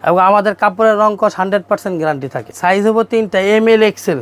এবং আমাদের কাপড়ের রং কস 100% গ্যারান্টি থাকে। সাইজ হবে 3টা, ML XL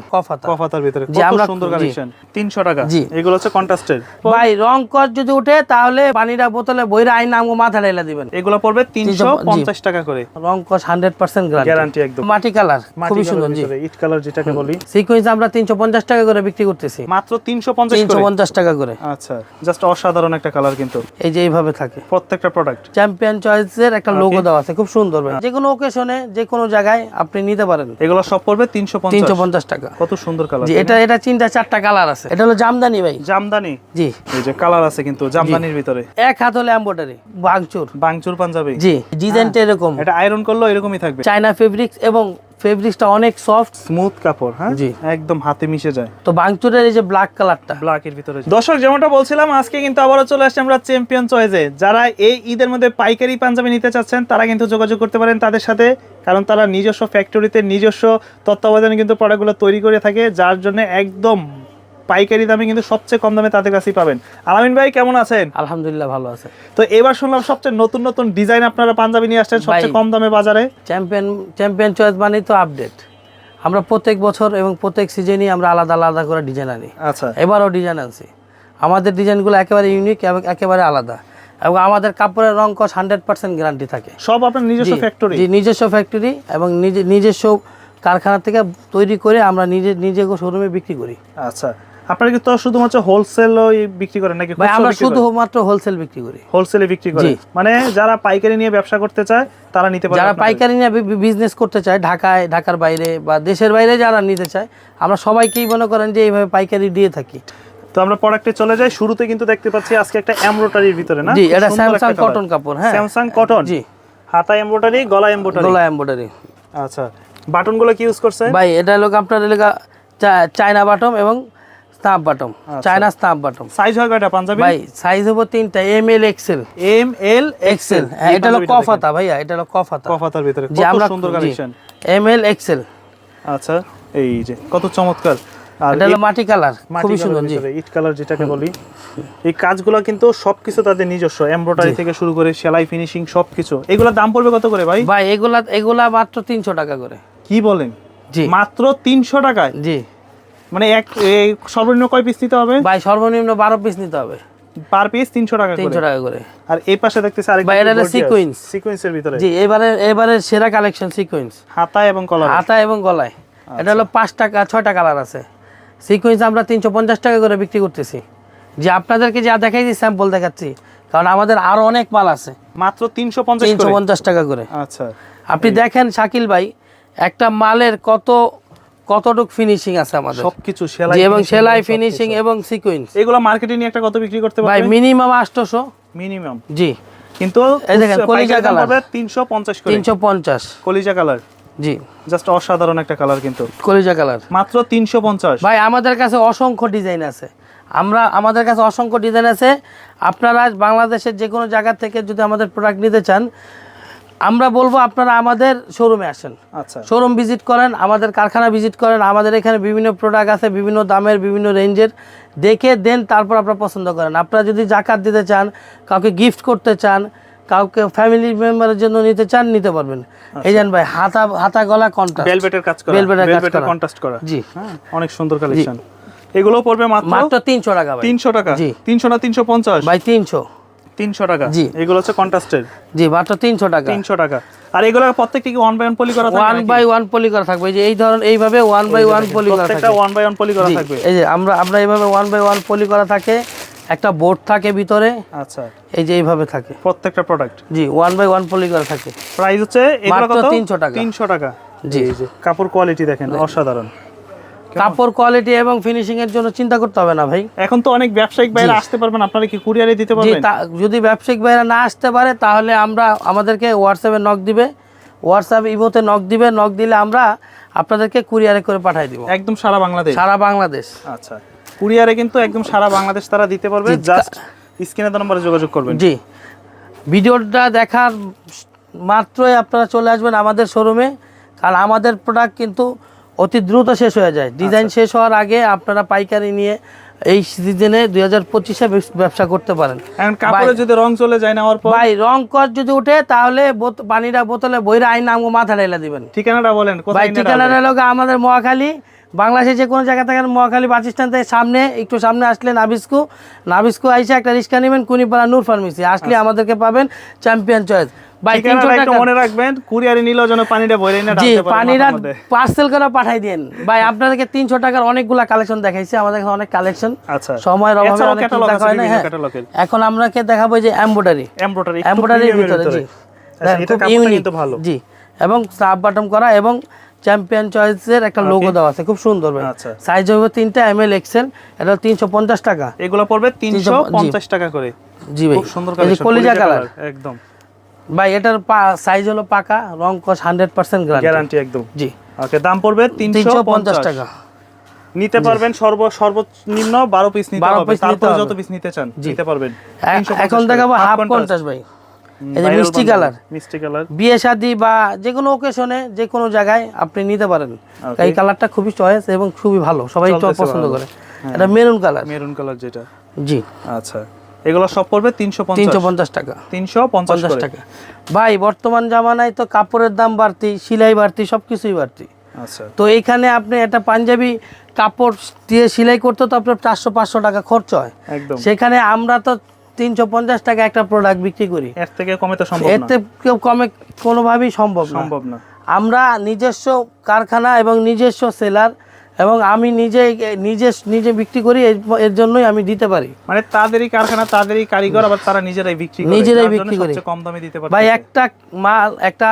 কফাতার ভিতরে জি, কত আমরা সুন্দর কালেকশন। 300 টাকা। জি। এগুলো হচ্ছে কন্ট্রাস্টের। ভাই রং কস যদি উঠে তাহলে পানিটা বোতলে বইরা আইনা আমগো মাথা ঢাইলা দিবেন। এগুলো পড়বে 350 টাকা করে। রং কস 100% গ্যারান্টি একদম। মাটি কালার খুবই সুন্দর। জি, ইট কালার যেটাকে বলি। সিকোয়েন্স আমরা 350 টাকা করে বিক্রি করতেছি। মাত্র 350 করে। 350 টাকা করে। আচ্ছা, জাস্ট অসাধারণ একটা কালার কিন্তু। এই যে এইভাবে থাকে প্রত্যেকটা প্রোডাক্ট। চ্যাম্পিয়ন চয়েসের একটা লোগো দেওয়া আছে, খুব সুন্দর ভাই। যে কোনো ওকেশনে যে কোনো জায়গায় আপনি নিতে পারেন। এগুলো সব পড়বে 350 টাকা। কত সুন্দর কালার। জি, এটা 3-4টা কালার আছে। এটা হলো জামদানি ভাই। জামদানি। জি, এই যে কালার আছে কিন্তু জামদানির ভিতরে। এক হাত হলো এমব্রয়ডারি বাংচুর পাঞ্জাবি। জি, ডিজাইনটা এরকম। এটা আয়রন করলেও এরকমই থাকবে। চায়না ফেব্রিক্স এবং ফেব্রিক্সটা অনেক সফট স্মুথ কাপড়। হ্যাঁ জি, একদম হাতে মিশে যায়। তো বাংচুরের এই যে ব্ল্যাক কালারটা, ব্ল্যাকের ভিতরে। দর্শক যেমনটা বলছিলাম, আজকে কিন্তু আবারও চলে আসছি আমরা চ্যাম্পিয়ন চয়েসে। যারা এই ঈদের মধ্যে পাইকারি পাঞ্জাবি নিতে চাচ্ছেন তারা কিন্তু যোগাযোগ করতে পারেন তাদের সাথে, কারণ তারা নিজস্ব ফ্যাক্টরিতে নিজস্ব তত্ত্বাবধানে কিন্তু প্রোডাক্টগুলো তৈরি করে থাকে, যার জন্য একদম পাইকারি দামে কিন্তু সবচেয়ে কম দামে তাদের কাছেই পাবেন। আলামিন ভাই কেমন আছেন? আলহামদুলিল্লাহ ভালো আছে। তো এবার শুনলাম সবচেয়ে নতুন নতুন ডিজাইন আপনারা পাঞ্জাবি নিয়ে আসছেন সবচেয়ে কম দামে বাজারে। চ্যাম্পিয়ন চয়েস মানে তো আপডেট। আমরা প্রত্যেক বছর এবং প্রত্যেক সিজনই আমরা আলাদা আলাদা করে ডিজাইন আনি। আচ্ছা, এবারও ডিজাইন আনছি। আমাদের ডিজাইনগুলো একেবারে ইউনিক এবং একেবারে আলাদা, এবং আমাদের কাপড়ের রং কস 100% গ্যারান্টি থাকে। সব আপনার নিজস্ব ফ্যাক্টরি? জি, নিজস্ব ফ্যাক্টরি এবং নিজস্ব কারখানা থেকে তৈরি করে আমরা নিজে শোরুমে বিক্রি করি। আচ্ছা, আপনারা কি তো শুধুমাত্র হোলসেলই বিক্রি করেন নাকি? ভাই আমরা শুধুমাত্র হোলসেল বিক্রি করি। হোলসেলে বিক্রি করেন, মানে যারা পাইকারি নিয়ে ব্যবসা করতে চায় তারা নিতে পারে। যারা পাইকারি নিয়ে বিজনেস করতে চায় ঢাকার বাইরে বা দেশের বাইরে যারা নিতে চায়, আমরা সবাইকেই মনে করেন যে এইভাবে পাইকারি দিয়ে থাকি। তো আমরা প্রোডাক্টে চলে যাই। শুরুতে কিন্তু দেখতে পাচ্ছি আজকে একটা এমব্রয়ডারির ভিতরে না? জি, এটা স্যামসাং কটন কাপড়। হ্যাঁ, স্যামসাং কটন। জি, হাতা এমব্রয়ডারি, গলা এমব্রয়ডারি। আচ্ছা, বাটনগুলো কি ইউজ করছে? ভাই এটা হলো আপনার চায়না বাটম এবং stamp button. China stamp button. Size হয় কয়টা পাঞ্জাবি? ভাই সাইজ হবে 3টা, ML XL। এটা হলো কফাতা ভাইয়া, এটা হলো কফাতার ভিতরে জি, কত আমরা সুন্দর কালেকশন। ML XL। আচ্ছা, এই যে কত চমৎকার। আর এটা হলো মাটি কালার, খুবই সুন্দর। জি, ইট কালার যেটাকে বলি। এই কাজগুলো কিন্তু সবকিছু তাদের নিজস্ব, এমব্রয়ডারি থেকে শুরু করে সেলাই ফিনিশিং সবকিছু। এগুলোর দাম পড়বে কত করে ভাই? ভাই এগুলা মাত্র 300 টাকা করে। কি বলেন? জি, মাত্র 300 টাকায়? জি। মানে সর্বনিম্ন কয় পিস নিতে হবে? ভাই সর্বনিম্ন 12 পিস নিতে হবে। পার পিস 300 টাকা করে? 300 টাকা করে। আর এই পাশে দেখতেছি আরেকটা, ভাই এটা হলো সিকোয়েন্সের ভিতরে। জি, এবারে সেরা কালেকশন সিকোয়েন্স। হাতা এবং গলায়। এটা হলো 6টা কালার আছে। সিকোয়েন্স আমরা 350 টাকা করে বিক্রি করতেছি। যে আপনাদেরকে যা দেখাইছি স্যাম্পল দেখাচ্ছি, কারণ আমাদের আরো অনেক মাল আছে। মাত্র 350 টাকা করে। আচ্ছা, আপনি দেখেন শাকিল ভাই, একটা মালের কতটুক ফিনিশিং আছে আমাদের, সবকিছু সেলাই এবং সেলাই ফিনিশিং এবং সিকোয়েন্স। এগুলো মার্কেটে নিয়ে একটা কত বিক্রি করতে পারবে? ভাই মিনিমাম 800 মিনিমাম। জি, কিন্তু এই দেখেন কলিজা কালার 350 করে। 350 কলিজা কালার। জি, জাস্ট অসাধারণ একটা কালার কিন্তু। কলিজা কালার মাত্র 350। ভাই আমাদের কাছে অসংখ্য ডিজাইন আছে। আমাদের কাছে অসংখ্য ডিজাইন আছে। আপনারা বাংলাদেশের যে কোনো জায়গা থেকে যদি আমাদের প্রোডাক্ট নিতে চান, আমরা বলবো আপনারা আমাদের শোরুমে আসেন। আচ্ছা, শোরুম ভিজিট করেন, আমাদের কারখানা ভিজিট করেন। আমাদের এখানে বিভিন্ন প্রোডাক্ট আছে, বিভিন্ন দামের, বিভিন্ন রেঞ্জের। দেখে দেন, তারপর আপনারা পছন্দ করেন। আপনারা যদি জাকাত দিতে চান, কাউকে গিফট করতে চান, কাউকে ফ্যামিলি মেম্বারের জন্য নিতে চান, নিতে পারবেন। এই জান ভাই হাতা গলা কন্ট্রাস্ট, ভেলভেটের কাজ করা, ভেলভেটের কন্ট্রাস্ট করা। জি, অনেক সুন্দর কালেকশন। এগুলো পড়বে মাত্র 300 টাকা ভাই। 300 টাকা? জি, 300 না 350? ভাই 300 টাকা। জি, এগুলো হচ্ছে কন্ট্রাস্টের। জি, মাত্র 300 টাকা। 300 টাকা। আর এগুলো প্রত্যেকটা কি 1 বাই 1 পলি করা থাকবে? 1 বাই 1 পলি করা থাকবে। যে এই ধরনের এইভাবে 1 বাই 1 পলি করা থাকবে। প্রত্যেকটা 1 বাই 1 পলি করা থাকবে। এই যে আমরা এইভাবে 1 বাই 1 পলি করা থাকে। একটা বোর্ড থাকে ভিতরে। আচ্ছা, এই যে এইভাবে থাকে প্রত্যেকটা প্রোডাক্ট। জি, 1 বাই 1 পলি করা থাকে। প্রাইস হচ্ছে এগুলো কত? 300 টাকা। 300 টাকা। জি, এই যে কাপড় কোয়ালিটি দেখেন, অসাধারণ। কাপড় কোয়ালিটি এবং ফিনিশিং এর জন্য চিন্তা করতে হবে না ভাই। এখন তো অনেক ব্যবসায়িক ভাইরা আসতে পারবেন, আপনারা কি কুরিয়ারে দিতে জি, পারবেন? যদি ব্যবসায়িক ভাইরা না আসতে পারে তাহলে আমাদেরকে হোয়াটসঅ্যাপে নক দিবে, ইমোতে নক দিলে আমরা আপনাদেরকে কুরিয়ারে করে পাঠিয়ে দিব। একদম সারা বাংলাদেশ? সারা বাংলাদেশ। আচ্ছা, কুরিয়ারে কিন্তু একদম সারা বাংলাদেশ তারা দিতে পারবে। জাস্ট স্ক্রিনে দেওয়া নম্বরে যোগাযোগ করবেন। জি, ভিডিওটা দেখার মাত্রই আপনারা চলে আসবেন আমাদের শোরুমে, কারণ আমাদের প্রোডাক্ট কিন্তু অতি দ্রুত শেষ হয়ে যায়। ডিজাইন শেষ হওয়ার আগে আপনারা পাইকারি নিয়ে এই সিজনে 2025-এ ব্যবসা করতে পারেন। এখন কাপড়ে যদি রং চলে যায় নেওয়ার পর ভাই রং কর যদি উঠে তাহলে পানিটা বোতলে বইরা আইন নামগো মাথা ঢাইলা দিবেন। ঠিকানাটা বলেন ভাই কোথায়? ঠিকানাটা হলো আমাদের মহাখালী, বাংলাদেশে যে কোনো জায়গা থেকে মহাখালী বাস স্ট্যান্ড থেকে সামনে একটু সামনে আসলে নাবিস্কু আইসা একটা রিক্সা নেবেন, কুনিপাড়া নূর ফার্মেসি আসলে আমাদেরকে পাবেন চ্যাম্পিয়ন চয়েস। ভাই 300 একটু টাকা মনে রাখবেন, কুরিয়ারে নিলেও যেন পানিটা বইরে না জি ঢালতে পারে পানিটা মাথার মধ্যে। পার্সেল করে পাঠাই দেন ভাই। আপনাদেরকে 300 টাকার অনেকগুলা কালেকশন দেখাইছি, আমাদের এখানে অনেক কালেকশন। আচ্ছা, সময়ের অভাবে এছাড়াও অনেক ক্যাটালগ দেখা আছে, হয় না। বিভিন্ন হ্যাঁ, ক্যাটালগের। এখন আমরাকে দেখাবো যে এমব্রয়ডারির ভিতরে জি আচ্ছা, এটা খুব কাপড়টা ইউনিক কিন্তু ভালো। জি, এবং স্নাপ বাটন করা এবং চ্যাম্পিয়ন চয়েসের একটা লোগো দেওয়া আছে, খুব সুন্দর ভাই। আচ্ছা। সাইজ হবে 3টা ML XL, এটা 350 টাকা। এগুলো পড়বে 350 টাকা করে। জি ভাই, খুব সুন্দর এই যে কালেকশন, কলিজা কালার একদম ভাই। এটার সাইজ হলো পাকা, রং কস 100% গ্যারান্টি একদম। জি, ওকে, দাম পড়বে 350 টাকা। নিতে পারবেন সর্বনিম্ন 12 পিস নিতে 12 হবে, পিস নিতে তারপর হবে। যত পিস নিতে চান নিতে পারবেন। এখন দেখাবো হাফ কন্ট্রাস্ট ভাই, এই যে মিষ্টি কালার। বিয়ে শাদী বা যে কোনো ওকেশনে যে কোনো জায়গায় আপনি নিতে পারেন। এই কালারটা খুবই চয়েস এবং খুবই ভালো, সবাই পছন্দ করে। এটা মেরুন কালার যেটা। জি, আচ্ছা, এগুলো সব পড়বে 350 টাকা। 350 টাকা ভাই। বর্তমান জামানায় তো কাপড়ের দাম বাড়তি, সেলাই বাড়তি, সবকিছুই বাড়তি। আচ্ছা, তো এইখানে আপনি একটা পাঞ্জাবি কাপড় দিয়ে সেলাই করতে তো আপনার 400-500 টাকা খরচ হয়। একদম। সেখানে আমরা তো 350 টাকা একটা প্রোডাক্ট বিক্রি করি। এর থেকে কমে তো সম্ভব না, এতে কেউ কমে কোনোভাবেই সম্ভব না। আমরা নিজস্ব কারখানা এবং নিজস্ব সেলার, এবং আমি নিজে বিক্রি করি, এর জন্যই আমি দিতে পারি। মানে তাদেরই কারখানা, তাদেরই কারিগর, আবার তারা নিজেরাই বিক্রি করে কম দামে দিতে পারে। ভাই একটা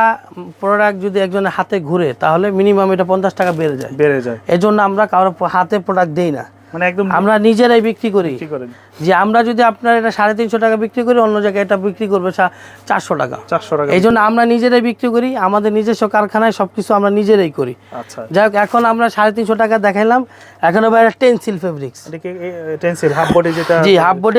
প্রোডাক্ট যদি একজনের হাতে ঘুরে তাহলে মিনিমাম এটা 50 টাকা বেড়ে যায়। এজন্য আমরা কারো হাতে প্রোডাক্ট দেই না, মানে একদম আমরা নিজেরাই বিক্রি করি। যে আমরা যদি আপনার এটা 350 টাকা বিক্রি করি, অন্য জায়গায় এটা বিক্রি করবে 400 টাকা। এই জন্য আমরা নিজেরাই বিক্রি করি, আমাদের নিজস্ব কারখানায় সবকিছু আমরা নিজেরাই করি। আচ্ছা, যাই হোক, এখন আমরা 350 টাকা দেখাইলাম। এখন আবার এটা টেনসিল ফেব্রিক্স, হাফ বডি যেটা। জি, হাফ বডি।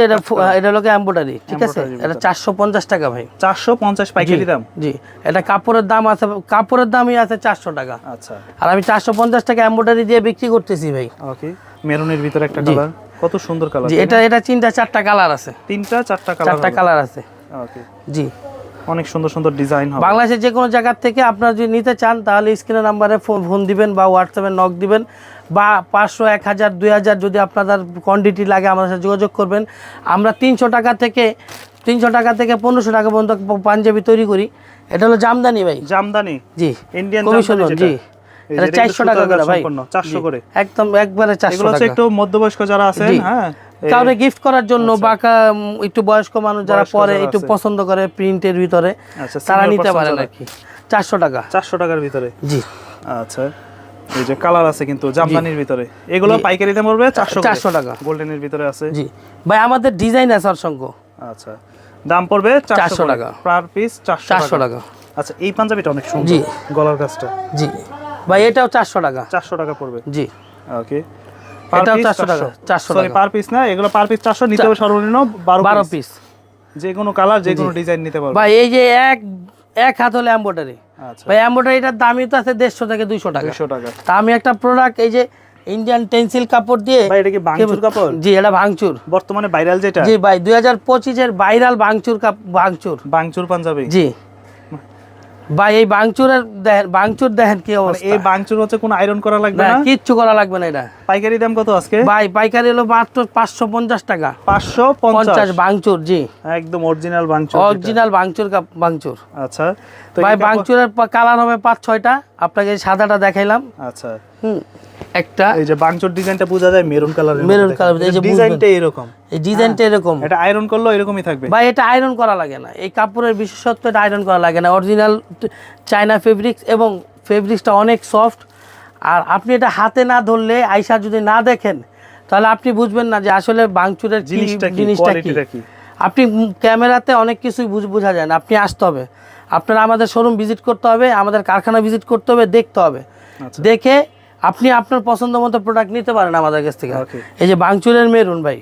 এটা লোকে এমব্রয়ডারি, ঠিক আছে। এটা 450 টাকা ভাই। 450 পাইকারি দাম। জি, এটা কাপড়ের দাম আছে, কাপড়ের দামই আছে 400 টাকা। আচ্ছা, আর আমি 450 টাকা এমব্রয়ডারি দিয়ে বিক্রি করতেছি ভাই। ওকে, মেরুনের ভিতরে একটা কালার, কত সুন্দর কালার। জি, এটা 3টা-4টা কালার আছে, 3টা-4টা কালার আছে। ওকে, জি, অনেক সুন্দর সুন্দর ডিজাইন হবে। বাংলাদেশের যে কোনো জায়গা থেকে আপনারা যদি নিতে চান তাহলে স্ক্রিনের নাম্বারে ফোন দিবেন বা হোয়াটসঅ্যাপে নক দিবেন, বা 500, 1000, 2000 যদি আপনাদের কোয়ান্টিটি লাগে আমাদের সাথে যোগাযোগ করবেন। আমরা 300 টাকা থেকে 1500 টাকা পর্যন্ত পাঞ্জাবি তৈরি করি। এটা হলো জামদানি ভাই, জামদানি। জি, ইন্ডিয়ান কমিশন। জি, এটা 400 টাকা করে ভাই, 400 করে, একদম একবারে 400 এগুলো হচ্ছে টাকা। একটু মধ্যবয়স্ক যারা আছেন, হ্যাঁ, কাউরে গিফট করার জন্য বা একটু বয়স্ক মানুষ যারা পরে একটু পছন্দ করে প্রিন্টের ভিতরে, তারা নিতে পারেন আর কি। 400 টাকা, 400 টাকার ভিতরে। জি, আচ্ছা, এই যে কালার আছে কিন্তু জামদানির ভিতরে, এগুলো পাইকারি দাম পড়বে 400 টাকা। গোল্ডেনের ভিতরে আছে। জি ভাই, আমাদের ডিজাইন আছে অসংখ্য। আচ্ছা, দাম পড়বে 400 টাকা পার পিস। 400 টাকা। আচ্ছা, এই পাঞ্জাবিটা অনেক সুন্দর, জি, গলার কাজটা। জি ভাই, এটাও 400 টাকা। 400 টাকা পড়বে। জি, ওকে, এটাও 400 টাকা। 400 সরি, পার পিস না, এগুলো পার পিস 400, নিতে হবে সর্বনিম্ন 12 পিস। যে কোনো কালার, যে কোনো ডিজাইন নিতে পারবে ভাই। এই যে এক হাত হলে এমব্রয়ডারি। আচ্ছা ভাই, এমব্রয়ডারিটার দামই তো আছে 150 থেকে 200 টাকা। 200 টাকা। তা আমি একটা প্রোডাক্ট এই যে ইন্ডিয়ান টেনসিল কাপড় দিয়ে। ভাই, এটা কি ভাঙচুর কাপড়? জি, এটা ভাঙচুর, বর্তমানে ভাইরাল যেটা। জি ভাই, 2025 এর ভাইরাল ভাঙচুর পাঞ্জাবি। জি ভাই, এই ভাঙচুর দেখেন কি অবস্থা। এই ভাঙচুর হচ্ছে কোনো আয়রন করা লাগবে না, কিচ্ছু করা লাগবে না। এটা পাইকারি দাম কত আজকে ভাই? পাইকারি হলো মাত্র 550 টাকা। 550 ভাঙচুর, জি, একদম অরিজিনাল ভাঙচুর। ভাঙচুর। আচ্ছা, তো ভাই, ভাঙচুরের কালার হবে 5-6টা। আপনাকে সাদাটা দেখাইলাম। আচ্ছা, একটা এই যে ভাঙচুর ডিজাইনটা বোঝা যায় মেরুন কালার। এই যে ডিজাইনটা এরকম, এই ডিজাইনটা এরকম। এটা আয়রন করলে এরকমই থাকবে ভাই। এটা আয়রন করা লাগে না, এই কাপড়ের বিশেষত্ব এটা আয়রন করা লাগে না। অরিজিনাল চায়না ফেব্রিক্স, এবং ফেব্রিক্সটা অনেক সফট। আর আপনি এটা হাতে না ধরলে, আইসা যদি না দেখেন, তাহলে আপনি বুঝবেন না যে আসলে ভাঙচুরের জিনিসটা কি। আপনি ক্যামেরাতে অনেক কিছুই বোঝা যায় না, আপনি আসতে হবে, আপনার আমাদের শোরুম ভিজিট করতে হবে, আমাদের কারখানা ভিজিট করতে হবে, দেখতে হবে। দেখে আপনি আপনার পছন্দ মতো প্রোডাক্ট নিতে পারেন আমাদের কাছ থেকে। এই যে ভাঙচুরের মেরুন ভাই,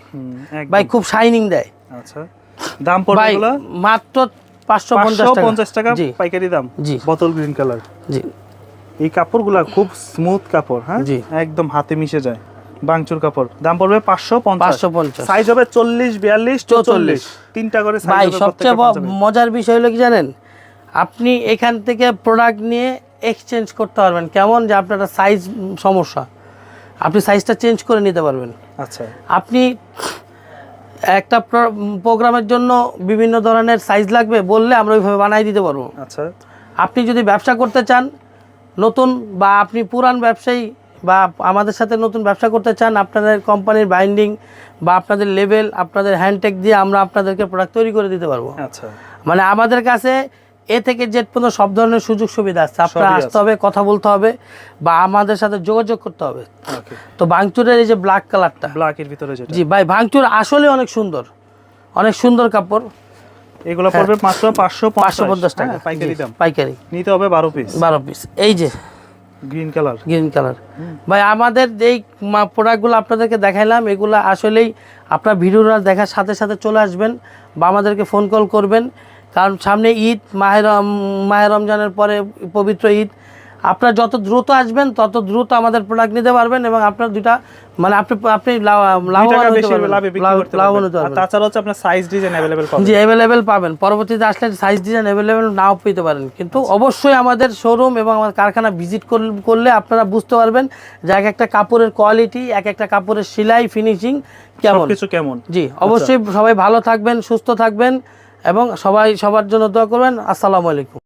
খুব শাইনিং দেয়। আচ্ছা, দাম পড়বে এগুলো মাত্র 550 টাকা পাইকারি দাম। জি, বোতল গ্রিন কালার। জি, এই কাপড়গুলা খুব স্মুথ কাপড়, হ্যাঁ, একদম হাতে মিশে যায়। বাংচুর কাপড়, দাম পড়বে 550। 550। সাইজ হবে 40, 42, 44, তিনটা করে সাইজ ভাই হবে। সবচেয়ে মজার বিষয় হলো কি জানেন, আপনি এখান থেকে প্রোডাক্ট নিয়ে এক্সচেঞ্জ করতে পারবেন। কেমন যে আপনার সাইজ সমস্যা, আপনি সাইজটা চেঞ্জ করে নিতে পারবেন। আচ্ছা, আপনি একটা প্রোগ্রামের জন্য বিভিন্ন ধরনের সাইজ লাগবে বললে আমরা ওইভাবে বানাই দিতে পারবো। আচ্ছা, আপনি যদি ব্যবসা করতে চান নতুন, বা আপনি পুরান ব্যবসায়ী বা আমাদের সাথে নতুন ব্যবসা করতে চান, আপনাদের কোম্পানির বাইন্ডিং বা আপনাদের লেভেল, আপনাদের হ্যান্ডটেক দিয়ে আমরা আপনাদেরকে প্রোডাক্ট তৈরি করে দিতে পারবো। আচ্ছা, মানে আমাদের কাছে এ থেকে জেড পর্যন্ত সব ধরনের সুযোগ সুবিধা আছে। আপনার সবই আসতে হবে, কথা বলতে হবে, বা আমাদের সাথে যোগাযোগ করতে হবে। ওকে। তো ভাঙচুরের এই যে ব্ল্যাক কালারটা, ব্ল্যাকের ভিতরে যেটা, জি ভাই, ভাঙচুর আসলে অনেক সুন্দর, অনেক সুন্দর কাপড়। এগুলো পড়বে মাত্র 550 টাকা পাইকারি দাম। পাইকারি নিতে হবে 12 পিস। 12 পিস। এই যে গ্রিন কালার, গ্রিন কালার। ভাই আমাদের যেই প্রোডাক্টগুলো আপনাদেরকে দেখাইলাম, এগুলো আসলেই আপনার ভিডিওটা দেখার সাথে সাথে চলে আসবেন বা আমাদেরকে ফোন কল করবেন, কারণ সামনে ঈদ, মাহে রমজানের পরে পবিত্র ঈদ। আপনারা যত দ্রুত আসবেন তত দ্রুত আমাদের প্রোডাক্ট নিতে পারবেন এবং আপনার দুইটা মানে আপনি লাভবান হতে পারবেন। তাছাড়া হচ্ছে আপনার সাইজ ডিজাইন अवेलेबल পাবেন। জি, অ্যাভেলেবেল পাবেন। পরবর্তীতে আসলে সাইজ ডিজাইন অ্যাভেলেবেল নাও পেতে পারেন, কিন্তু অবশ্যই আমাদের শোরুম এবং আমাদের কারখানা ভিজিট করলে আপনারা বুঝতে পারবেন যে এক একটা কাপড়ের কোয়ালিটি, এক একটা কাপড়ের সেলাই, ফিনিশিং কেমন, কিছু কেমন। জি অবশ্যই। সবাই ভালো থাকবেন, সুস্থ থাকবেন এবং সবাই সবার জন্য দোয়া করবেন। আসসালামু আলাইকুম।